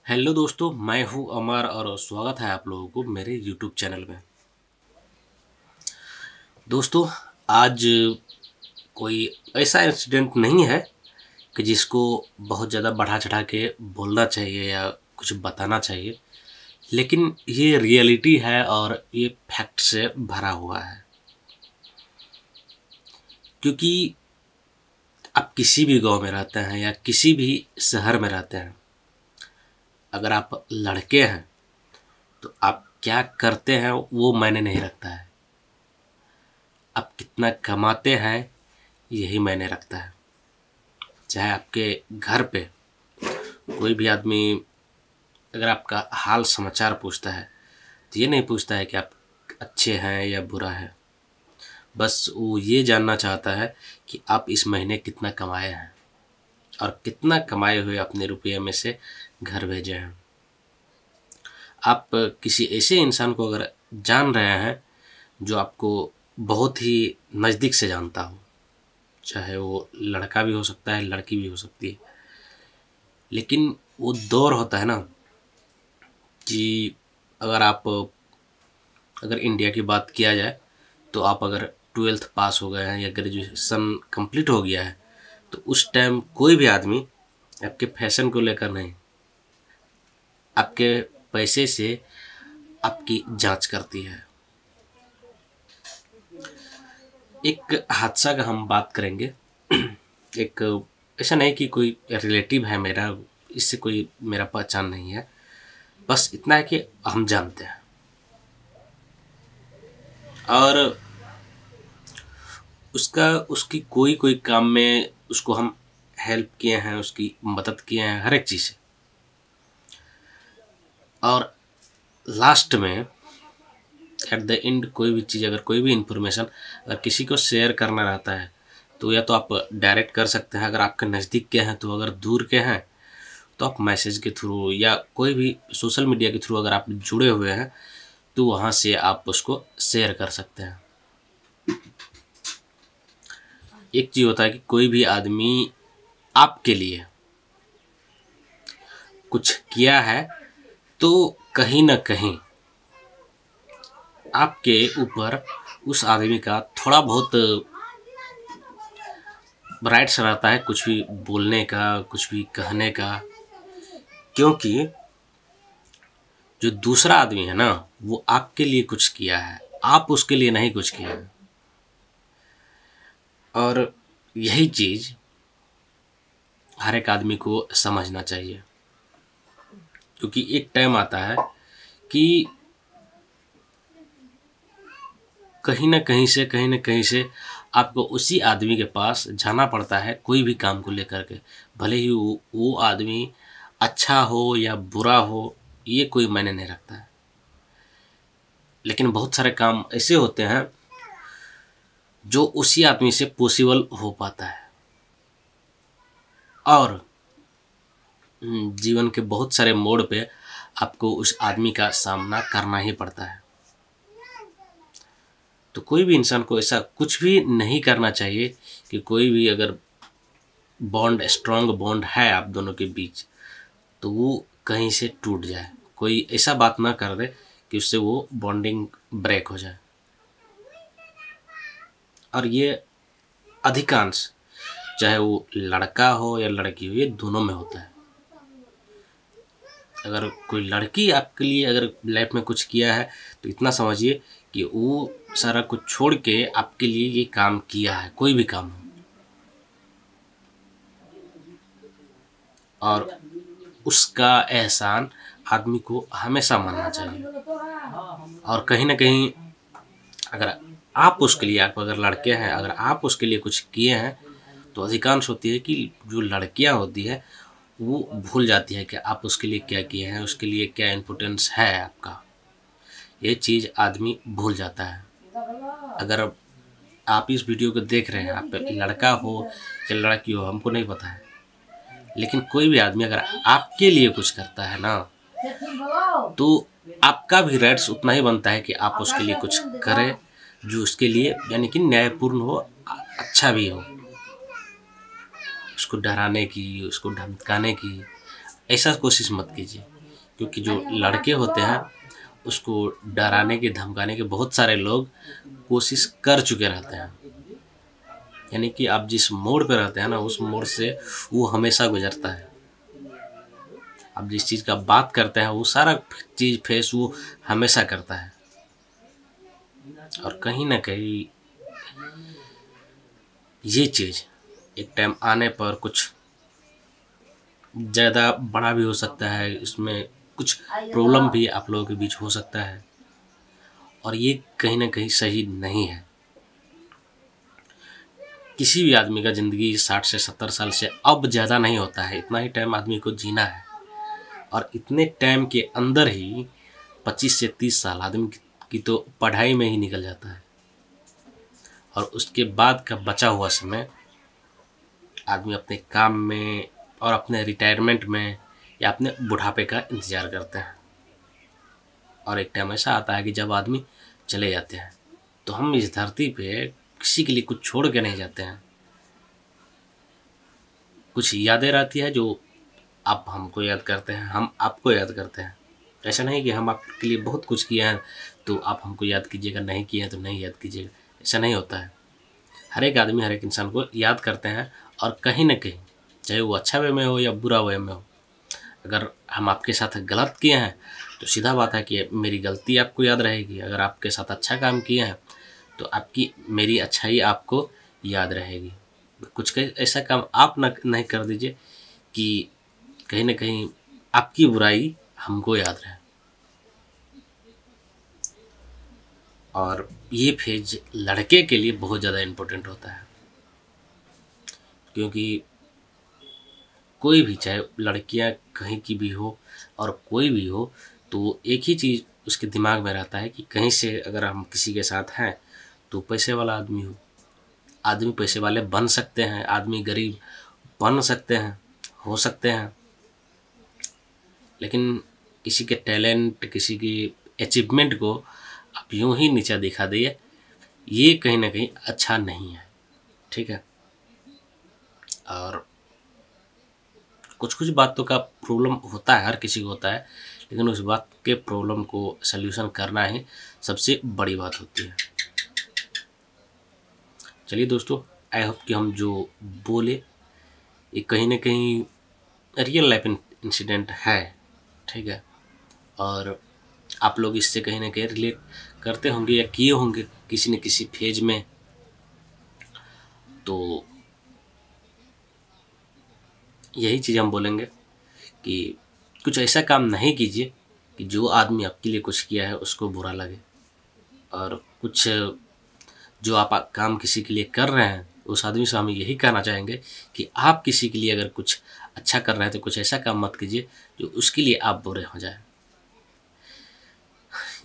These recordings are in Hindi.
हेलो दोस्तों, मैं हूं अमर और स्वागत है आप लोगों को मेरे यूट्यूब चैनल में। दोस्तों, आज कोई ऐसा इंसिडेंट नहीं है कि जिसको बहुत ज़्यादा बढ़ा चढ़ा के बोलना चाहिए या कुछ बताना चाहिए, लेकिन ये रियलिटी है और ये फैक्ट से भरा हुआ है। क्योंकि आप किसी भी गांव में रहते हैं या किसी भी शहर में रहते हैं, अगर आप लड़के हैं तो आप क्या करते हैं वो मायने नहीं रखता है। आप कितना कमाते हैं यही मायने रखता है। चाहे आपके घर पे कोई भी आदमी अगर आपका हाल समाचार पूछता है तो ये नहीं पूछता है कि आप अच्छे हैं या बुरा है। बस वो ये जानना चाहता है कि आप इस महीने कितना कमाए हैं और कितना कमाए हुए अपने रुपये में से घर भेजे हैं। आप किसी ऐसे इंसान को अगर जान रहे हैं जो आपको बहुत ही नज़दीक से जानता हो, चाहे वो लड़का भी हो सकता है, लड़की भी हो सकती है, लेकिन वो दौर होता है ना कि अगर इंडिया की बात किया जाए तो आप अगर 12th पास हो गए हैं या ग्रेजुएशन कंप्लीट हो गया है तो उस टाइम कोई भी आदमी आपके फैशन को लेकर नहीं, आपके पैसे से आपकी जांच करती है। एक हादसा का हम बात करेंगे। एक ऐसा नहीं कि कोई रिलेटिव है मेरा, इससे कोई मेरा पहचान नहीं है, बस इतना है कि हम जानते हैं और उसकी कोई कोई काम में उसको हम हेल्प किए हैं, उसकी मदद किए हैं हर एक चीज़ से। और लास्ट में एट द एंड कोई भी चीज़, अगर कोई भी इंफॉर्मेशन अगर किसी को शेयर करना रहता है तो या तो आप डायरेक्ट कर सकते हैं, अगर आपके नज़दीक के हैं तो, अगर दूर के हैं तो आप मैसेज के थ्रू या कोई भी सोशल मीडिया के थ्रू अगर आप जुड़े हुए हैं तो वहाँ से आप उसको शेयर कर सकते हैं। एक चीज़ होता है कि कोई भी आदमी आपके लिए कुछ किया है तो कहीं ना कहीं आपके ऊपर उस आदमी का थोड़ा बहुत राइट्स रहता है कुछ भी बोलने का, कुछ भी कहने का। क्योंकि जो दूसरा आदमी है ना, वो आपके लिए कुछ किया है, आप उसके लिए नहीं कुछ किया है। और यही चीज़ हर एक आदमी को समझना चाहिए, क्योंकि एक टाइम आता है कि कहीं ना कहीं से आपको उसी आदमी के पास जाना पड़ता है कोई भी काम को लेकर के। भले ही वो आदमी अच्छा हो या बुरा हो, ये कोई मायने नहीं रखता है, लेकिन बहुत सारे काम ऐसे होते हैं जो उसी आदमी से पॉसिबल हो पाता है। और जीवन के बहुत सारे मोड़ पे आपको उस आदमी का सामना करना ही पड़ता है। तो कोई भी इंसान को ऐसा कुछ भी नहीं करना चाहिए कि कोई भी अगर बॉन्ड, स्ट्रॉन्ग बॉन्ड है आप दोनों के बीच, तो वो कहीं से टूट जाए। कोई ऐसा बात ना कर दे कि उससे वो बॉन्डिंग ब्रेक हो जाए। और ये अधिकांश, चाहे वो लड़का हो या लड़की हो, ये दोनों में होता है। अगर कोई लड़की आपके लिए अगर लाइफ में कुछ किया है तो इतना समझिए कि वो सारा कुछ छोड़ के आपके लिए ये काम किया है, कोई भी काम हो, और उसका एहसान आदमी को हमेशा मानना चाहिए। और कहीं ना कहीं अगर आप उसके लिए, आप अगर लड़के हैं, अगर आप उसके लिए कुछ किए हैं तो अधिकांश होती है कि जो लड़कियां होती है वो भूल जाती है कि आप उसके लिए क्या किए हैं, उसके लिए क्या इम्पोर्टेंस है आपका। ये चीज़ आदमी भूल जाता है। अगर आप इस वीडियो को देख रहे हैं, आप लड़का हो या लड़की हो हमको नहीं पता है, लेकिन कोई भी आदमी अगर आपके लिए कुछ करता है ना, तो आपका भी राइट्स उतना ही बनता है कि आप उसके लिए कुछ करें जो उसके लिए यानी कि न्यायपूर्ण हो, अच्छा भी हो। उसको डराने की, उसको धमकाने की ऐसा कोशिश मत कीजिए। क्योंकि जो लड़के होते हैं उसको डराने के धमकाने के बहुत सारे लोग कोशिश कर चुके रहते हैं। यानी कि आप जिस मोड़ पे रहते हैं ना, उस मोड़ से वो हमेशा गुजरता है। आप जिस चीज़ का बात करते हैं वो सारा चीज़ फेस वो हमेशा करता है। और कहीं ना कहीं ये चीज़ एक टाइम आने पर कुछ ज़्यादा बड़ा भी हो सकता है, इसमें कुछ प्रॉब्लम भी आप लोगों के बीच हो सकता है, और ये कहीं ना कहीं सही नहीं है। किसी भी आदमी का ज़िंदगी 60 से 70 साल से अब ज़्यादा नहीं होता है, इतना ही टाइम आदमी को जीना है। और इतने टाइम के अंदर ही 25 से 30 साल आदमी की तो पढ़ाई में ही निकल जाता है, और उसके बाद का बचा हुआ समय आदमी अपने काम में और अपने रिटायरमेंट में या अपने बुढ़ापे का इंतज़ार करते हैं। और एक टाइम ऐसा आता है कि जब आदमी चले जाते हैं तो हम इस धरती पे किसी के लिए कुछ छोड़ के नहीं जाते हैं। कुछ यादें रहती है जो आप हमको याद करते हैं, हम आपको याद करते हैं। ऐसा नहीं कि हम आपके लिए बहुत कुछ किए हैं तो आप हमको याद कीजिएगा, नहीं किए हैं तो नहीं याद कीजिएगा, ऐसा नहीं होता है। हर एक आदमी हर एक इंसान को याद करते हैं, और कहीं ना कहीं चाहे वो अच्छा वे में हो या बुरा वे में हो, अगर हम आपके साथ गलत किए हैं तो सीधा बात है कि मेरी गलती आपको याद रहेगी। अगर आपके साथ अच्छा काम किए हैं तो आपकी मेरी अच्छाई आपको याद रहेगी। कुछ ऐसा काम आप नहीं कर दीजिए कि कहीं ना कहीं आपकी बुराई हमको याद रहे। और ये फेज लड़के के लिए बहुत ज़्यादा इम्पोर्टेंट होता है, क्योंकि कोई भी, चाहे लड़कियां कहीं की भी हो और कोई भी हो, तो एक ही चीज़ उसके दिमाग में रहता है कि कहीं से अगर हम किसी के साथ हैं तो पैसे वाला आदमी आदमी पैसे वाले बन सकते हैं, आदमी गरीब बन सकते हैं, हो सकते हैं, लेकिन किसी के टैलेंट, किसी की अचीवमेंट को आप यूं ही नीचा दिखा दिए, ये कहीं ना कहीं अच्छा नहीं है। ठीक है। और कुछ कुछ बातों का प्रॉब्लम होता है, हर किसी को होता है, लेकिन उस बात के प्रॉब्लम को सल्यूशन करना ही सबसे बड़ी बात होती है। चलिए दोस्तों, आई होप कि हम जो बोले ये कहीं ना कहीं रियल लाइफ इंसिडेंट है। ठीक है। और आप लोग इससे कहीं ना कहीं रिलेट करते होंगे या किए होंगे किसी न किसी फेज में। तो यही चीज़ हम बोलेंगे कि कुछ ऐसा काम नहीं कीजिए कि जो आदमी आपके लिए कुछ किया है उसको बुरा लगे। और कुछ जो आप काम किसी के लिए कर रहे हैं उस आदमी से हम यही कहना चाहेंगे कि आप किसी के लिए अगर कुछ अच्छा कर रहे हैं तो कुछ ऐसा काम मत कीजिए जो उसके लिए आप बुरे हो जाए।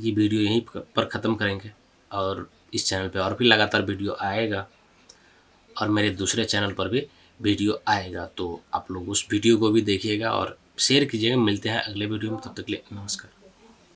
ये वीडियो यहीं पर ख़त्म करेंगे, और इस चैनल पे और भी लगातार वीडियो आएगा, और मेरे दूसरे चैनल पर भी वीडियो आएगा, तो आप लोग उस वीडियो को भी देखिएगा और शेयर कीजिएगा। मिलते हैं अगले वीडियो में, तब तक के लिए नमस्कार।